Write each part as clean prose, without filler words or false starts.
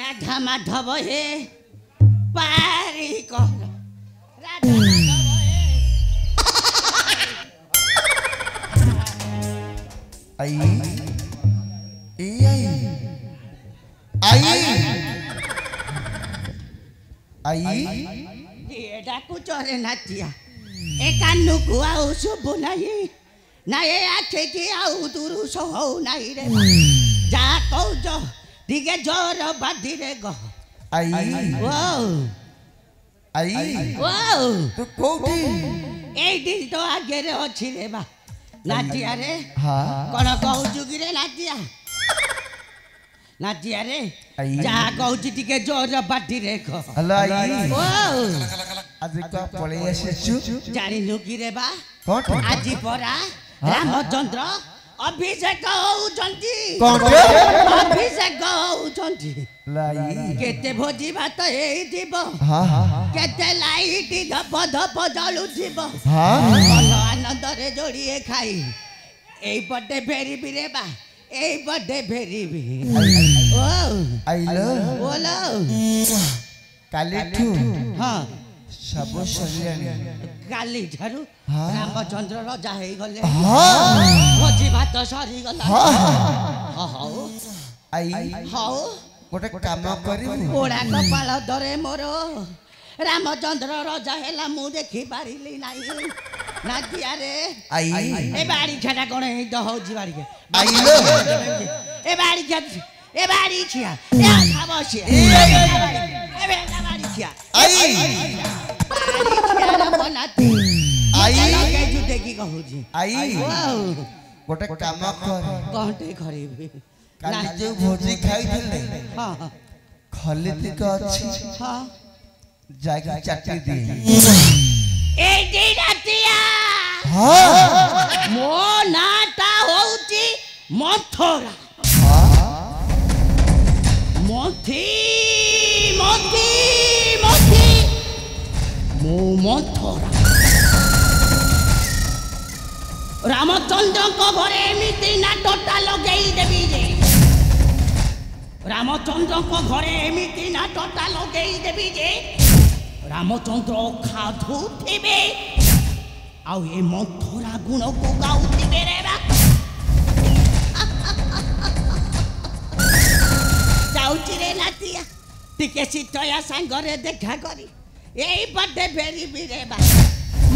राधा माधव हे पारी कर राधा माधव हे आई आई आई ये डाकू चोरे नाचिया ए कान्नु को आउ सुबु नहीं ना ये आखे की आउ दुरु सो हो नहीं रे जा कहू जो दिगे जोर बाधी रे गो आई वाओ आई वाओ तू कोठी ए दिन तो आगे रे अछि रे बा नाचिया रे हां कोन कहू जुगी रे नाचिया नाचिया रे जा कहू टिके जोर बाधी रे गो हेलो आई वाओ आज का पळे आसेछु जानी लुकी रे बा कोठी आजी परा रामचंद्र अभिषेक होउछंती कोन अभिषेक होउछंती लाई केते भोजी भात हेई दिबो हां हां केते लाइट धप धप जळु दिबो हां मन आनंद रे जोड़िए खाई एई बर्थडे फेरी भी रे बा एई बर्थडे फेरी भी ओ आई लो बोलो काली ठू हां सब सरियानी काली झारू हाँ। रामचंद्र राजा हे गले हां भोजी भात सरी गला हां हां आई हां गोटे काम करिबू पोड़ा कपाल धरे मोर रामचंद्र राजा हेला मु देखी पारिली नाही नाचिया रे आई ए बाड़ी छाटा कोन हे दहौजी बाड़ी के आई लो ए बाड़ी छा ए बाड़ी छिया ए खाबसिया ए बेटा बाड़ी छिया आई बनाती आई के जुटे की कहूजी आई वाओ गोटे काम कर कहते खरीबी काली जो भोजी खाई दिले हां खलित का अछि हां जाके चाटी दी ए दी रातिया हां मो नाटा होउची मथुरा मथी मथी मथी मो मथुरा रामचंद्र को घरे एमिति नाटटा लगेई देबी जे रामचंद्र को घरे एमिति नाटटा लगेई देबी जे रामचंद्र खाधु थिबे आउ ए मथुरा गुण को गाउथिबे रे बा जाउची रे नातिया टिके सितया संगरे देखा करी एई बर्थडे फेरी भी रे बा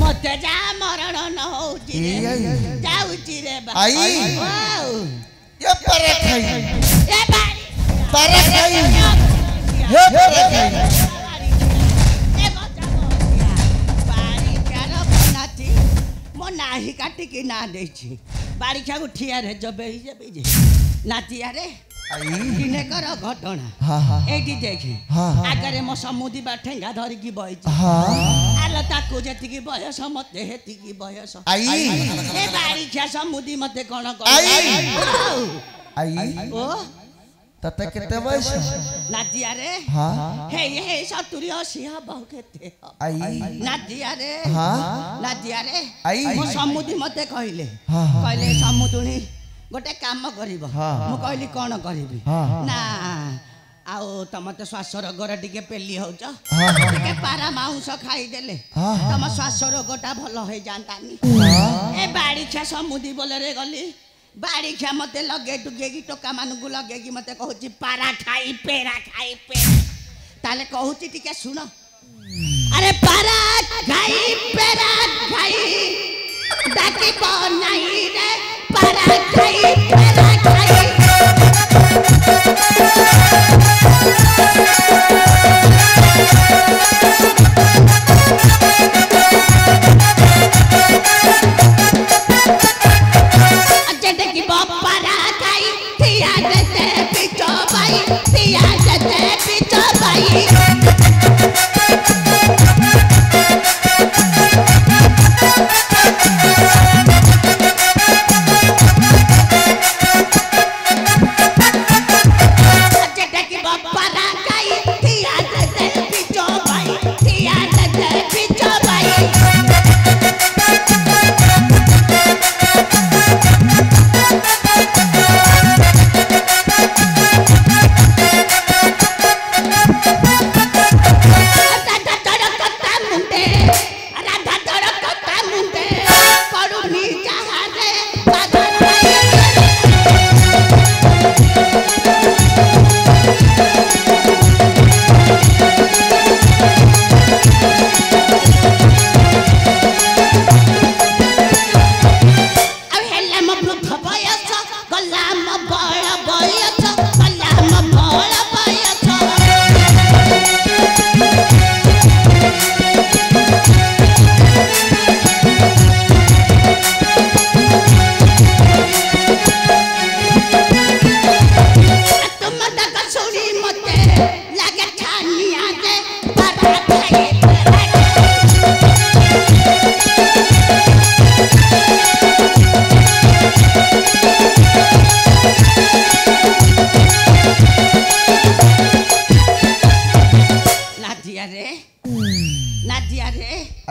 मते जा मरण न होउची रे जाउची रे बा आई वाओ ये परे खाई ए बारी परे खाई ए परे खाई ए बच्चा बोलिया बारी चार बनाती मो नाही काटी की ना देछि बारी छागु ठिया रे जबे ही जे बीजे नातिया रे आई किने कर घटना हां हां एडी देखि हां आगरे मो समुदी बा ठेंगा धरि की बइछि हां आलो ताकू जेति की बयस मते हेति की बयस आई ए बारी छा समुदी मते कोन कर आई आई ओ तते केते बयस नातिया रे हां हे हे 70 80 बहु केते आई नातिया रे हां नातिया रे आई मो समुदी मते कहले हां कहले समुदुनी गोटे काम करिवो हाँ। मु कहली कोन करिवि हाँ। ना आउ तम तो श्वास रोग टिके पेली होच हाँ। टिके पारा मांस खाई देले हाँ। तम श्वास रोगटा भलो हो जानतानी ए बाड़ी छा समुदी बोले रे गली बाड़ी छा मते लगे टुके की टोका मानगु लगे की मते कहूची पारा खाई पेरा ताले कहूची टिके सुन अरे पारा खाई पेरा खाई डाकी बनाई रे पारा खाई पेरा खाई अजडे की पारा खाई थिया जते पिचो भाई थिया जते पिचो भाई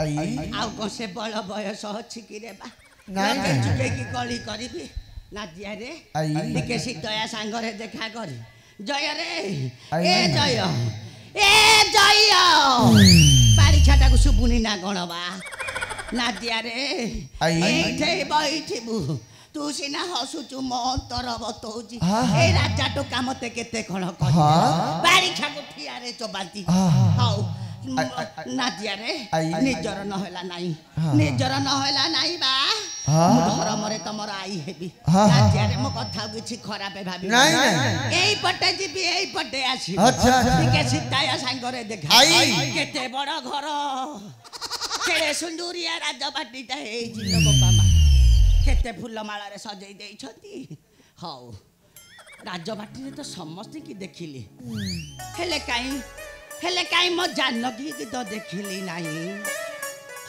आई आउ कौन से बड़ बयस अच्छी कि रे बा नाई, लगे नाई। चुके की कली करी ना दिया रे आई। टिके सीतया सांगरे देखा करी जय रे आई। ए जय बाड़ी छाटा को सुबुनी ना गणबा ना दिया रे आई। एठे बैठिबु तू सिना हसुचु मंतर बतौची हाँ। ए राजा टोका मते केते खण करी हाँ। बाड़ी छाको ठिया रे चबाती हाँ। How I. ना दिया रे आई। निजर न होला नाही हाँ। निजर न होला नाही बा हाँ। घर मरे तमर आई हेबी हाँ। ना दिया रे मो कथा किछि खराब भाबी नाई, नाई। एई पटे जिबी एई पटे आसी अच्छा, अच्छा। टिके सीताया सांगरे देखा आई। केते बड़ घर केड़े सुंदरिया राजबाटीटा हेई जिलो बाबा मा केते फुलमाला रे सजई देइछती हौ राजबाटी रे तो समस्त की देखिली हेले काई मो जानकी की तो देखिली नहीं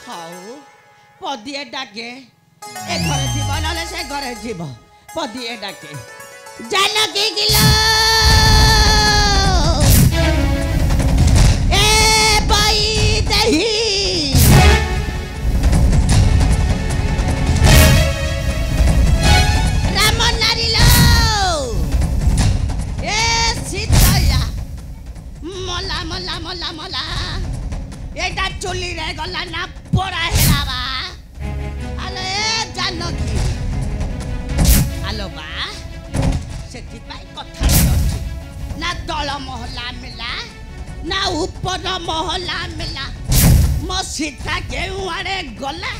हौ पदिए डाके ए घरे जीव नले से घरे जीव पदिए डाके जानकी किलो ए बाई दही मला मला मला एटा चुली रे गला ना पोड़ा हेलाबा आलो ए जानकी आलो बा सेति पाई कथा अछि ना तळ महला मेला ना ऊपर महला मेला मो सीता केउ आड़े गला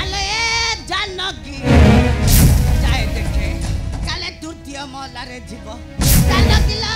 आलो ए जानकी जाए देखे काले तृतीय महला रे जीव जानकी लो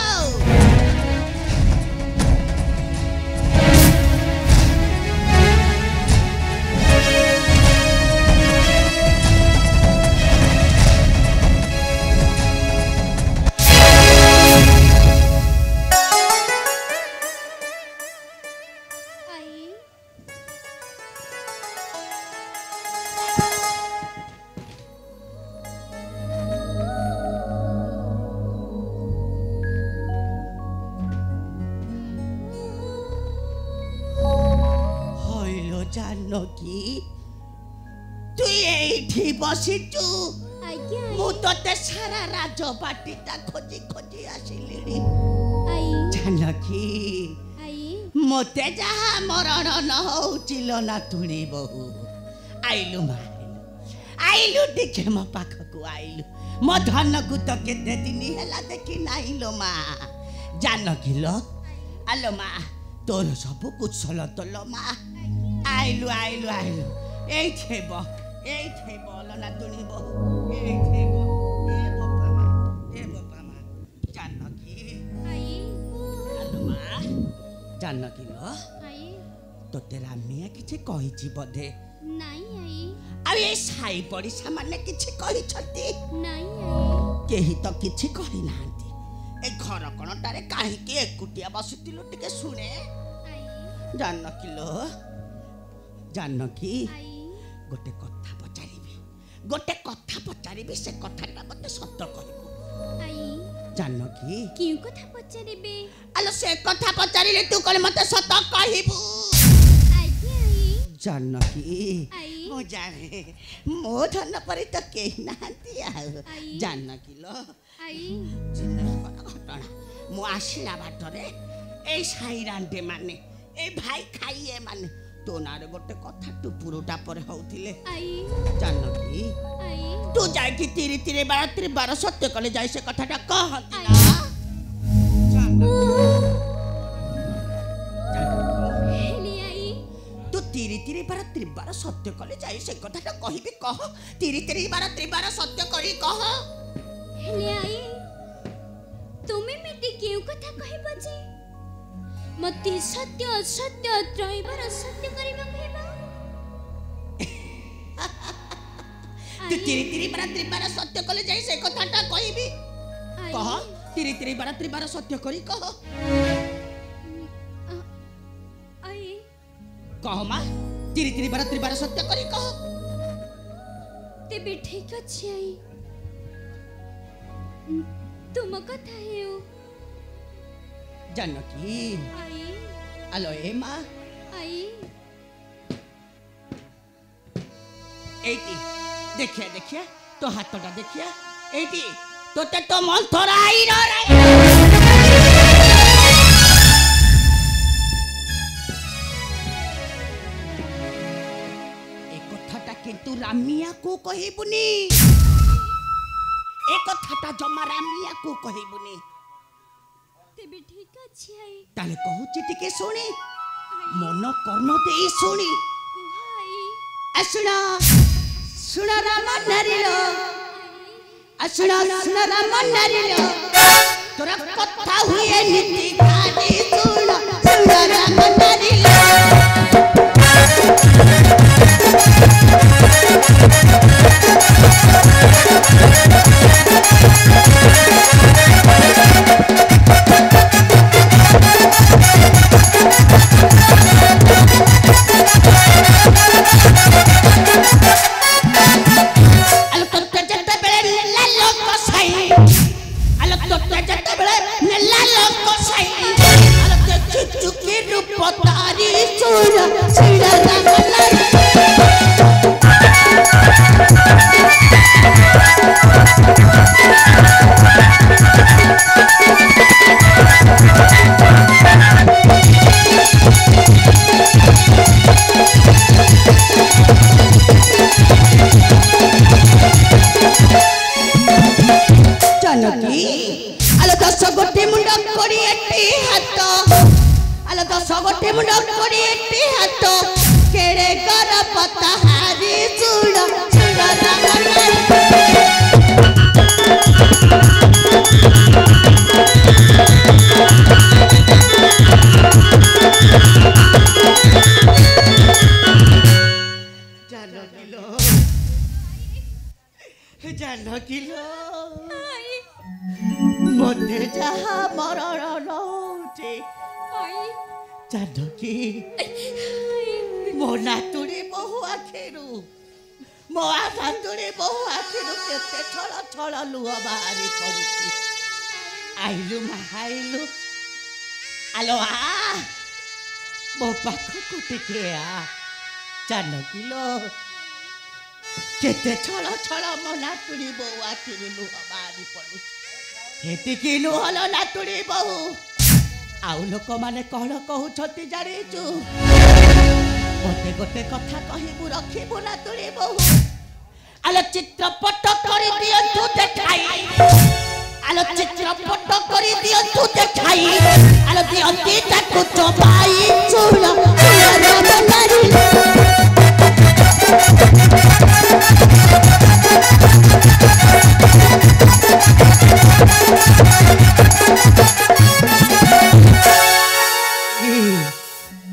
जानकी तु एठी बसिचु आज्ञा मु तते सारा राजबाटीटा खोजी खोजी आसिलिनी आई जानकी आई मते जहा मरण न होउचिलो ना तुणी बहु आइलु मा आइलु देखे म पाखकु आइलु म धनकु त केते दिनी हेला देखि नाइलो मा जानकी लो आलो मा तोर सब कुशल तो लो मा आइलु आइलु आइलु एई थेबो लो ना तुणी बहु एई थेबो ए बाबा मा जानकी आई आलो मा जानकी लो आई तो तेरा मिया किछि कहिछि बधे नाई आई आ ए साई पड़िसा माने किछि कहिछथि नाई आई केही तो किछि कहि नांती ए घर कोणटारे काहे के एकुटिया बसितिलु टिके सुने आई जानकी लो जानकी आई गोटे कथा पचारिबी से कथाटा मते सत्य कहबो आई जानकी क्यों कथा पचारिबे आलो से कथा पचारिले तू कोन मते सत्य कहबो आज्ञा आई जानकी आई मो जाने मो धन परि त केही नांती आ आई। जानकी लो आई घटना मु आसिला बाटरे ए साईरांटे माने ए भाई खाइए माने तो नारे गोटे कथा टुपुरुटा परे होउथिले आई जानकी आई तू जाई कि तीरे बार सत्य कले जाई से कथाटा कहती ना हेली आई तू तीरे बार सत्य कले जाई से कथाटा कहिबी कह तीरे बार सत्य करी कह हेली आई तुमे मिटे क्यों कथा कहबो जे मते सत्य असत्य त्रयबार सत्य करिबा कहबा तू तीरे बार सत्य कले जाई से कथाटा कहिबी कह तीरे बार सत्य करी कह आई कह मा तीरे बार सत्य करी कह तेबे ठीक अछि आई तुम कथा हेउ जानकी आई आलो ए मा आई এইটি দেখিয়া দেখিয়া তো হাতটা দেখিয়া এইটি তোতে তো মন্থরাই এ কথাটা কিন্তু রামিয়াকু কহিবুনি এ কথাটা জমা রামিয়াকু কহিবুনি তেবে ঠিক আছে আই তাহলে কହୁଛି ଟିକେ শুনি মন কর্ণ দেই শুনি কুহাই আসুন শুন রাম নারীলো আসুন শুন রাম নারীলো তোরা কথা হুয়ে নীতি খালি শুন শুন রাম নারীলো মধ্যে যাহা মরণ রହୁଛି জানকি ମୋ ନାତୁଣୀ ବହୁ ଆଖିରୁ ମୋ ନାତୁଣୀ ବହୁ ଆଖିରୁ କେତେ ଛଳ ଛଳ ଲୁହ ବାହାରି ପଡୁଛି ଆଇଲୁ ମା ଆଇଲୁ ଆଲୋ ଆ ମୋ ପାଖକୁ ଟିକେ ଆ ଜାନକି ଲୋ କେତେ ଛଳ ଛଳ ମୋ ନାତୁଣୀ ବହୁ ଆଖିରୁ ଲୁହ ବାହାରି ପଡୁଛି ଏତିକି ଲୁହ ଲୋ ନାତୁଣୀ ବହୁ ଆଉ ଲୋକମାନେ କଣ କହୁଛନ୍ତି ଜାଣିଛୁ ମତେ ଗୋଟେ କଥା କହିବୁ ରଖିବୁ ନାତୁଣୀ ବହୁ ଆଲୋ ଚିତ୍ରପଟ କରିଦିଅନ୍ତୁ ଦେଖାଇ ଆଲୋ ଚିତ୍ରପଟ କରିଦିଅନ୍ତୁ ଦେଖାଇ ଆଲୋ ଦିଅନ୍ତି ତାକୁ ଚବାଇ ଚୁଳ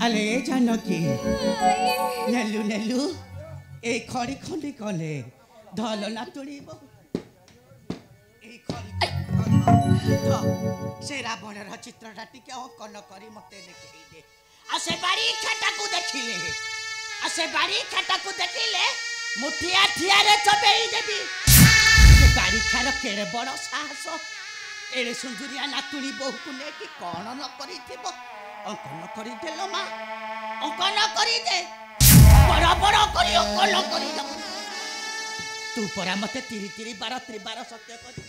আলে জানকি নেলু নেলু এই খড়ি খন্ডি কলে ধল নাতুড়ি বহু এই খড়ি সে রাবণের চিত্রটা টিকে অঙ্কন করি মতে দেখেই দে আর সে বাড়ি খাটাকু দেখিলে আর সে বাড়ি খাটাকু দেখিলে মুঠিয়া ঠিয়ারে চবেই দেবি সে বাড়ি খার কেড়ে বড় সাহস এড়ে সুন্দরিয়া নাতুড়ি বহুକୁ নেকি কଣ ନ କରିଥିବ অঙ্কন କରିଦେଲ মা অঙ্কন କରିଦେ বড় বড় କରି অঙ্কন କରିଦ ତୁ ପରା ମତେ ତିରି ତିରି ବାର ତ୍ରିବାର ସତ୍ୟ କରିବ